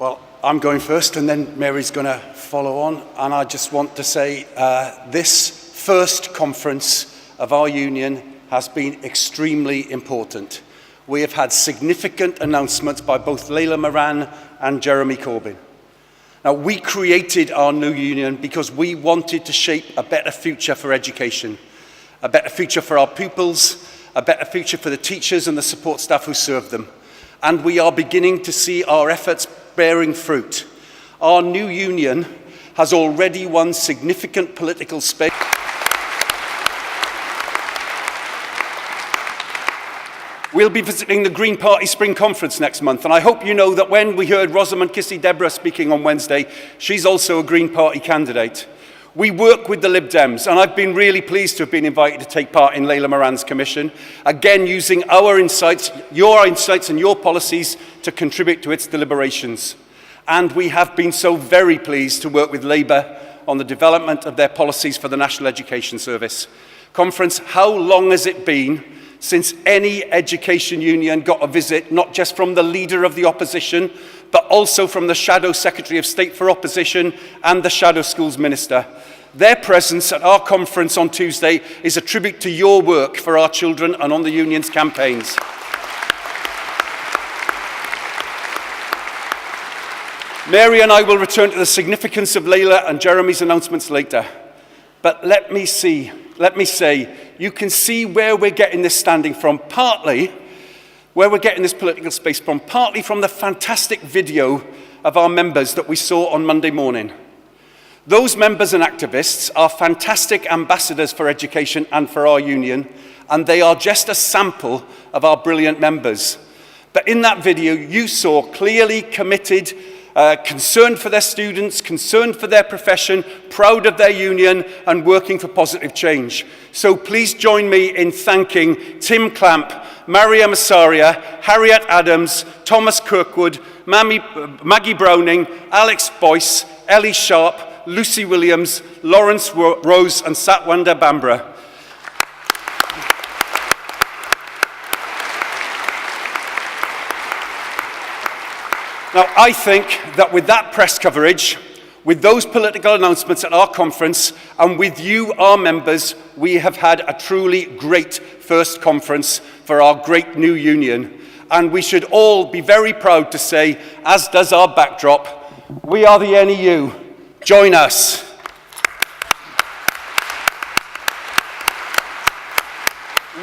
Well, I'm going first and then Mary's going to follow on. And I just want to say this first conference of our union has been extremely important. We have had significant announcements by both Layla Moran and Jeremy Corbyn. Now, we created our new union because we wanted to shape a better future for education, a better future for our pupils, a better future for the teachers and the support staff who serve them. And we are beginning to see our efforts bearing fruit. Our new union has already won significant political space. We'll be visiting the Green Party Spring Conference next month, and I hope you know that when we heard Rosamund Kissy-Deborah speaking on Wednesday, she's also a Green Party candidate. We work with the Lib Dems, and I've been really pleased to have been invited to take part in Layla Moran's commission, again using our insights and your policies to contribute to its deliberations. And we have been so very pleased to work with Labour on the development of their policies for the National Education Service. Conference, how long has it been since any education union got a visit, not just from the leader of the opposition, but also from the Shadow Secretary of State for Opposition and the Shadow Schools Minister? Their presence at our conference on Tuesday is a tribute to your work for our children and on the union's campaigns. Mary and I will return to the significance of Layla and Jeremy's announcements later. But let me say, you can see where we're getting this standing from, partly where we're getting this political space from, partly from the fantastic video of our members that we saw on Monday morning. Those members and activists are fantastic ambassadors for education and for our union, and they are just a sample of our brilliant members. But in that video, you saw clearly committed, concerned for their students, concerned for their profession, proud of their union, and working for positive change. So please join me in thanking Tim Clamp, Maria Massaria, Harriet Adams, Thomas Kirkwood, Maggie Browning, Alex Boyce, Ellie Sharp, Lucy Williams, Lawrence Rose, and Satwanda Bambra. Now, I think that with that press coverage, with those political announcements at our conference, and with you, our members, we have had a truly great first conference for our great new union. And we should all be very proud to say, as does our backdrop, we are the NEU. Join us.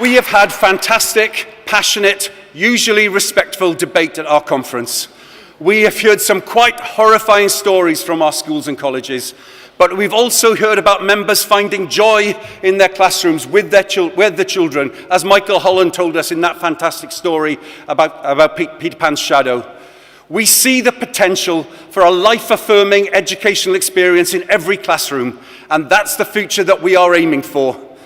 We have had fantastic, passionate, usually respectful debate at our conference. We have heard some quite horrifying stories from our schools and colleges, but we've also heard about members finding joy in their classrooms with the children, as Michael Holland told us in that fantastic story about Peter Pan's shadow. We see the potential for a life-affirming educational experience in every classroom, and that's the future that we are aiming for.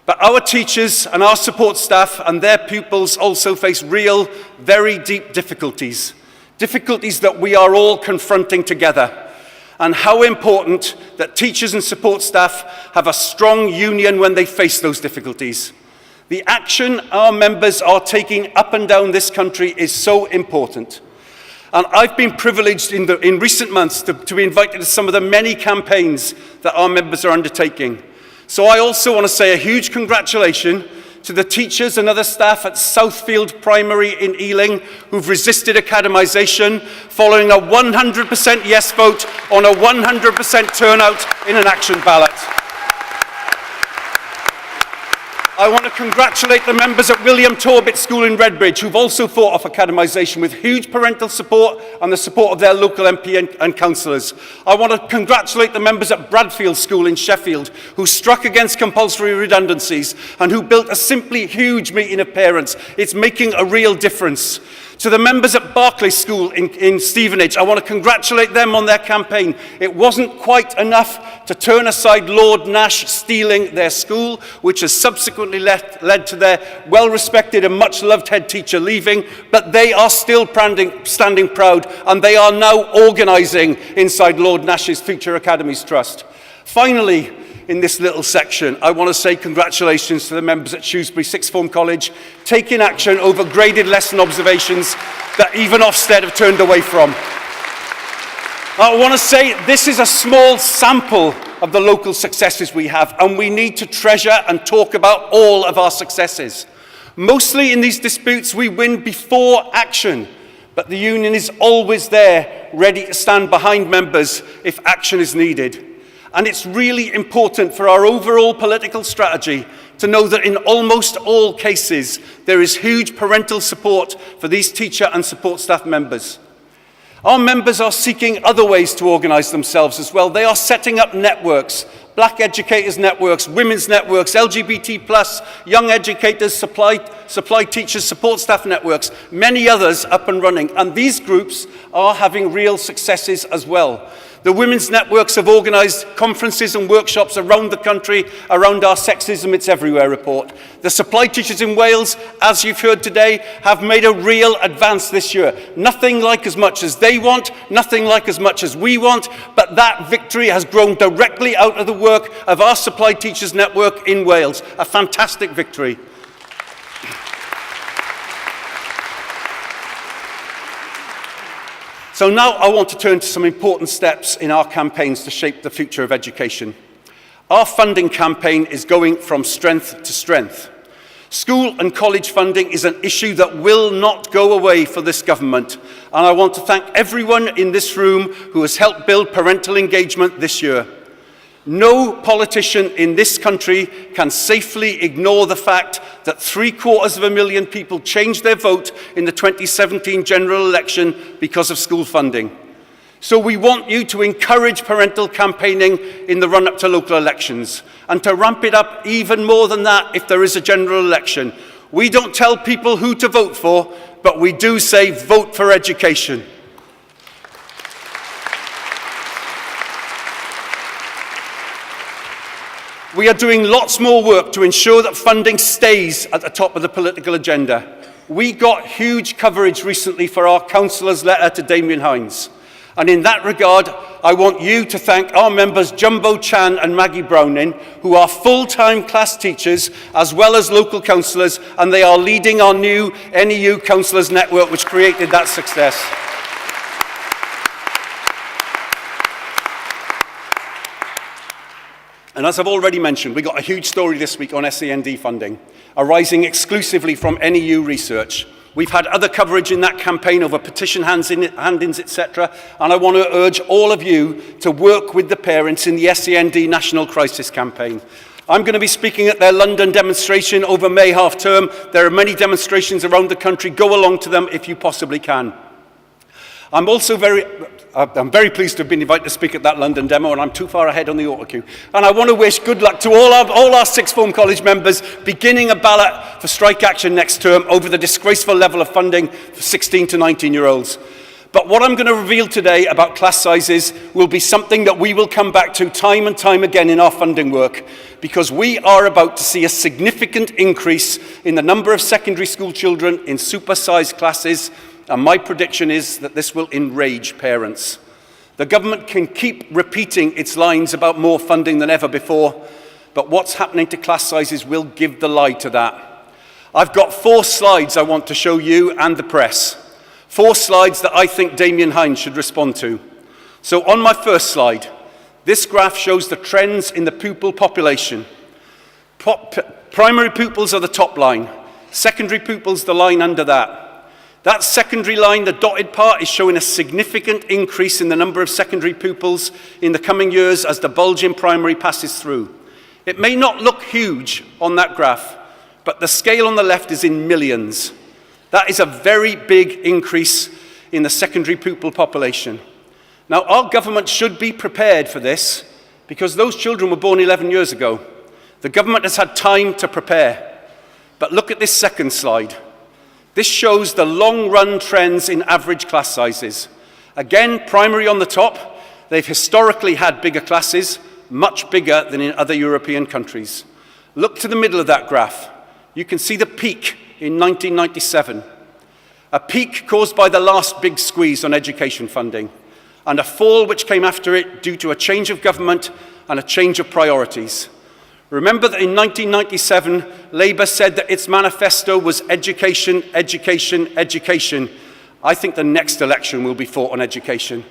But our teachers and our support staff and their pupils also face real, very deep difficulties. Difficulties that we are all confronting together, and how important that teachers and support staff have a strong union when they face those difficulties. The action our members are taking up and down this country is so important. And I've been privileged in recent months to be invited to some of the many campaigns that our members are undertaking. So I also want to say a huge congratulations to the teachers and other staff at Southfield Primary in Ealing who've resisted academisation following a 100% yes vote on a 100% turnout in an action ballot. I want to congratulate the members at William Torbit School in Redbridge who've also fought off academisation with huge parental support and the support of their local MP and councillors. I want to congratulate the members at Bradfield School in Sheffield who struck against compulsory redundancies and who built a simply huge meeting of parents. It's making a real difference. To the members at Barclay School in Stevenage, I want to congratulate them on their campaign. It wasn't quite enough to turn aside Lord Nash stealing their school, which has subsequently led to their well-respected and much-loved head teacher leaving, but they are still standing proud, and they are now organising inside Lord Nash's Future Academies Trust. Finally, in this little section, I want to say congratulations to the members at Shrewsbury Sixth Form College, taking action over graded lesson observations that even Ofsted have turned away from. I want to say this is a small sample of the local successes we have, and we need to treasure and talk about all of our successes. Mostly in these disputes, we win before action, but the union is always there, ready to stand behind members if action is needed. And it's really important for our overall political strategy to know that in almost all cases, there is huge parental support for these teacher and support staff members. Our members are seeking other ways to organise themselves as well. They are setting up networks, black educators networks, women's networks, LGBT+, young educators, supply teachers, support staff networks, many others up and running. And these groups are having real successes as well. The women's networks have organised conferences and workshops around the country around our Sexism It's Everywhere report. The supply teachers in Wales, as you've heard today, have made a real advance this year. Nothing like as much as they want, nothing like as much as we want, but that victory has grown directly out of the work of our supply teachers network in Wales. A fantastic victory. So now I want to turn to some important steps in our campaigns to shape the future of education. Our funding campaign is going from strength to strength. School and college funding is an issue that will not go away for this government, and I want to thank everyone in this room who has helped build parental engagement this year. No politician in this country can safely ignore the fact that 750,000 people changed their vote in the 2017 general election because of school funding. So we want you to encourage parental campaigning in the run-up to local elections and to ramp it up even more than that if there is a general election. We don't tell people who to vote for, but we do say vote for education. We are doing lots more work to ensure that funding stays at the top of the political agenda. We got huge coverage recently for our councillor's letter to Damien Hines. And in that regard, I want you to thank our members Jumbo Chan and Maggie Browning, who are full-time class teachers as well as local councillors, and they are leading our new NEU councillors network, which created that success. And as I've already mentioned, we got a huge story this week on SEND funding, arising exclusively from NEU research. We've had other coverage in that campaign over petition hand-ins, etc. And I want to urge all of you to work with the parents in the SEND National Crisis Campaign. I'm going to be speaking at their London demonstration over May half-term. There are many demonstrations around the country. Go along to them if you possibly can. I'm very pleased to have been invited to speak at that London demo, and I'm too far ahead on the autocue. And I want to wish good luck to all our sixth form college members beginning a ballot for strike action next term over the disgraceful level of funding for 16 to 19-year-olds. But what I'm going to reveal today about class sizes will be something that we will come back to time and time again in our funding work, because we are about to see a significant increase in the number of secondary school children in super-sized classes. And my prediction is that this will enrage parents. The government can keep repeating its lines about more funding than ever before, but what's happening to class sizes will give the lie to that. I've got 4 slides I want to show you and the press. 4 slides that I think Damien Hines should respond to. So on my first slide, this graph shows the trends in the pupil population. Primary pupils are the top line. Secondary pupils, the line under that. That secondary line, the dotted part, is showing a significant increase in the number of secondary pupils in the coming years as the bulge in primary passes through. It may not look huge on that graph, but the scale on the left is in millions. That is a very big increase in the secondary pupil population. Now, our government should be prepared for this because those children were born 11 years ago. The government has had time to prepare. But look at this second slide. This shows the long-run trends in average class sizes. Again, primary on the top, they've historically had bigger classes, much bigger than in other European countries. Look to the middle of that graph. You can see the peak in 1997. A peak caused by the last big squeeze on education funding, and a fall which came after it due to a change of government and a change of priorities. Remember that in 1997, Labour said that its manifesto was education, education, education. I think the next election will be fought on education.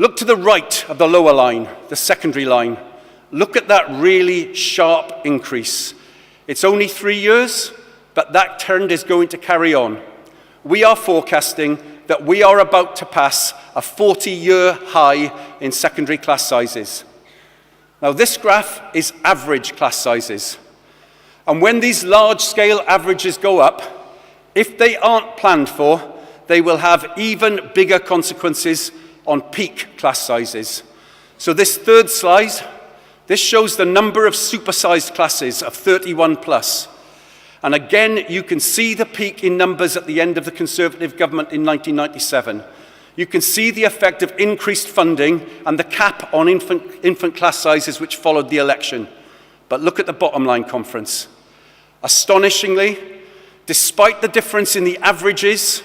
Look to the right of the lower line, the secondary line. Look at that really sharp increase. It's only 3 years, but that trend is going to carry on. We are forecasting that we are about to pass a 40-year high in secondary class sizes. Now, this graph is average class sizes. And when these large-scale averages go up, if they aren't planned for, they will have even bigger consequences on peak class sizes. So this third slide, this shows the number of supersized classes of 31 plus. And again, you can see the peak in numbers at the end of the Conservative government in 1997. You can see the effect of increased funding and the cap on infant class sizes which followed the election. But look at the bottom line, conference. Astonishingly, despite the difference in the averages,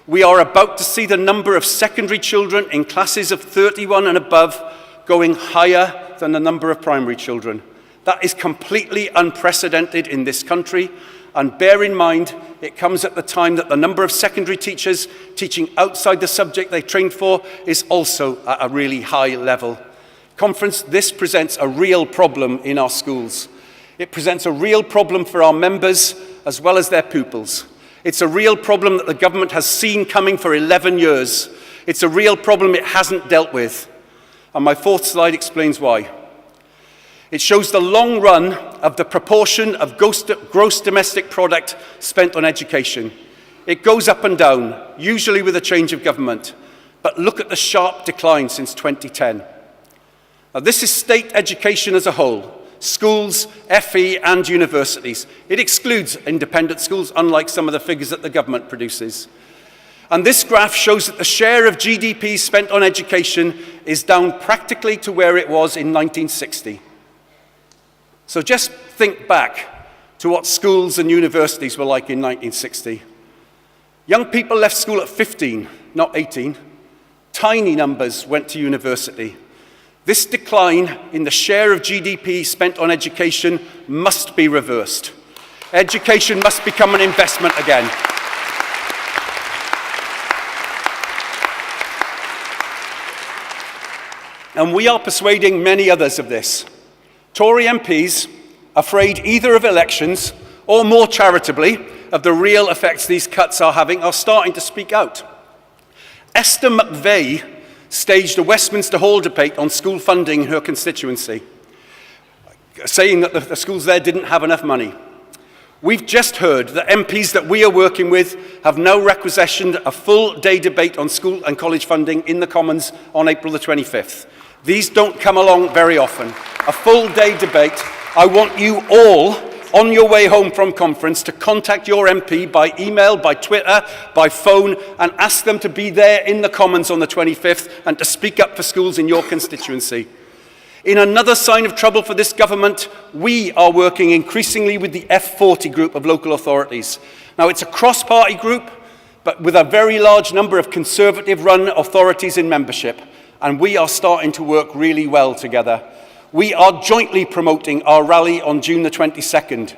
we are about to see the number of secondary children in classes of 31 and above going higher than the number of primary children. That is completely unprecedented in this country. And bear in mind, it comes at the time that the number of secondary teachers teaching outside the subject they trained for is also at a really high level. Conference, this presents a real problem in our schools. It presents a real problem for our members as well as their pupils. It's a real problem that the government has seen coming for 11 years. It's a real problem it hasn't dealt with. And my fourth slide explains why. It shows the long run of the proportion of gross domestic product spent on education. It goes up and down, usually with a change of government. But look at the sharp decline since 2010. Now, this is state education as a whole, schools, FE, and universities. It excludes independent schools, unlike some of the figures that the government produces. And this graph shows that the share of GDP spent on education is down practically to where it was in 1960. So just think back to what schools and universities were like in 1960. Young people left school at 15, not 18. Tiny numbers went to university. This decline in the share of GDP spent on education must be reversed. Education must become an investment again. And we are persuading many others of this. Tory MPs, afraid either of elections or more charitably of the real effects these cuts are having, are starting to speak out. Esther McVeigh staged a Westminster Hall debate on school funding in her constituency, saying that the schools there didn't have enough money. We've just heard that MPs that we are working with have now requisitioned a full-day debate on school and college funding in the Commons on April the 25th. These don't come along very often. A full-day debate. I want you all, on your way home from conference, to contact your MP by email, by Twitter, by phone, and ask them to be there in the Commons on the 25th and to speak up for schools in your constituency. In another sign of trouble for this government, we are working increasingly with the F40 group of local authorities. Now, it's a cross-party group, but with a very large number of Conservative-run authorities in membership. And we are starting to work really well together. We are jointly promoting our rally on June the 22nd.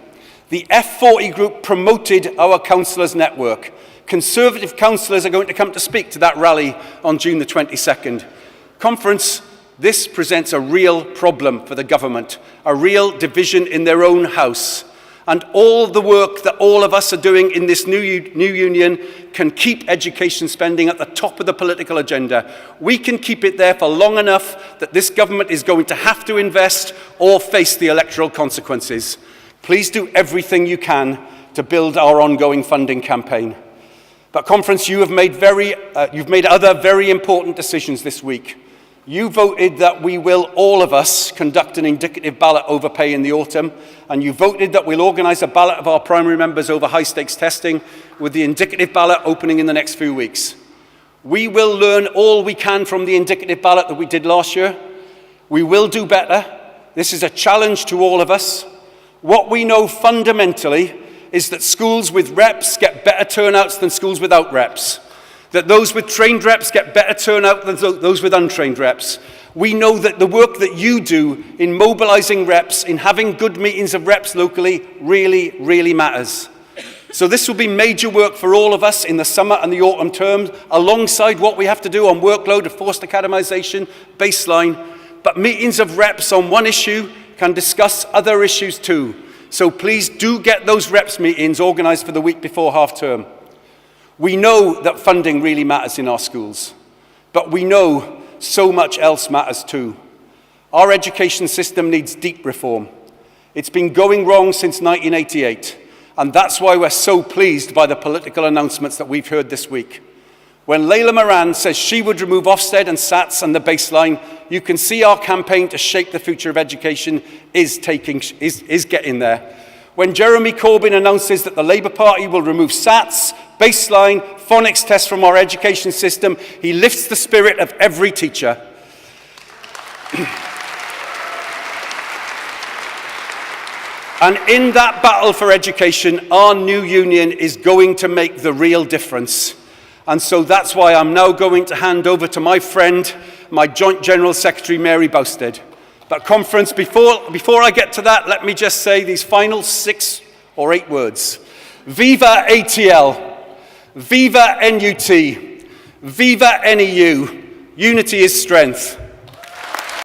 The F40 group promoted our councillors' network. Conservative councillors are going to come to speak to that rally on June the 22nd. Conference, this presents a real problem for the government, a real division in their own house. And all the work that all of us are doing in this new union can keep education spending at the top of the political agenda. We can keep it there for long enough that this government is going to have to invest or face the electoral consequences. Please do everything you can to build our ongoing funding campaign. But conference, you've made other very important decisions this week. You voted that we will, all of us, conduct an indicative ballot over pay in the autumn, and you voted that we'll organise a ballot of our primary members over high-stakes testing, with the indicative ballot opening in the next few weeks. We will learn all we can from the indicative ballot that we did last year. We will do better. This is a challenge to all of us. What we know fundamentally is that schools with reps get better turnouts than schools without reps. That those with trained reps get better turnout than those with untrained reps. We know that the work that you do in mobilising reps, in having good meetings of reps locally, really, really matters. So this will be major work for all of us in the summer and the autumn terms, alongside what we have to do on workload of forced academisation, baseline. But meetings of reps on one issue can discuss other issues too. So please do get those reps meetings organised for the week before half term. We know that funding really matters in our schools, but we know so much else matters too. Our education system needs deep reform. It's been going wrong since 1988, and that's why we're so pleased by the political announcements that we've heard this week. When Layla Moran says she would remove Ofsted and SATs and the baseline, you can see our campaign to shape the future of education is getting there. When Jeremy Corbyn announces that the Labour Party will remove SATs, baseline, phonics tests from our education system, he lifts the spirit of every teacher. And in that battle for education, our new union is going to make the real difference. And so that's why I'm now going to hand over to my friend, my Joint General Secretary, Mary Bousted. But conference, before I get to that, let me just say these final 6 or 8 words. Viva ATL, Viva NUT, Viva NEU, unity is strength.